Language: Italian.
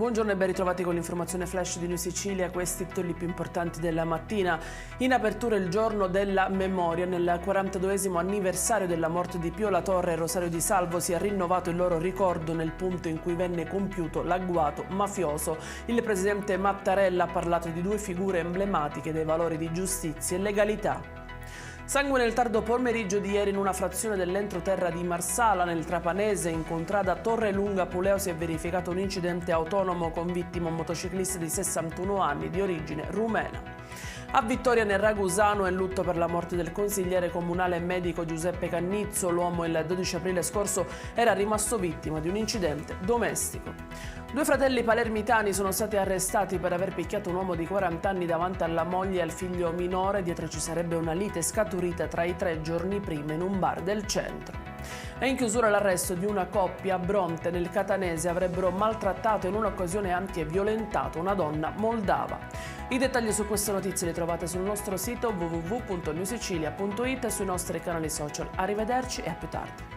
Buongiorno e ben ritrovati con l'informazione flash di New Sicilia, questi i titoli più importanti della mattina. In apertura il giorno della memoria, nel 42esimo anniversario della morte di Pio La Torre e Rosario Di Salvo si è rinnovato il loro ricordo nel punto in cui venne compiuto l'agguato mafioso. Il presidente Mattarella ha parlato di due figure emblematiche dei valori di giustizia e legalità. Sangue nel tardo pomeriggio di ieri in una frazione dell'entroterra di Marsala, nel Trapanese, in contrada Torre Lunga Puleo, si è verificato un incidente autonomo con vittima un motociclista di 61 anni di origine rumena. A Vittoria nel Ragusano è lutto per la morte del consigliere comunale e medico Giuseppe Cannizzo. L'uomo il 12 aprile scorso era rimasto vittima di un incidente domestico. Due fratelli palermitani sono stati arrestati per aver picchiato un uomo di 40 anni davanti alla moglie e al figlio minore. Dietro ci sarebbe una lite scaturita tra i tre giorni prima in un bar del centro. È in chiusura l'arresto di una coppia a Bronte, nel Catanese. Avrebbero maltrattato in un'occasione anche violentato una donna moldava. I dettagli su queste notizie li trovate sul nostro sito www.newsicilia.it e sui nostri canali social. Arrivederci e a più tardi.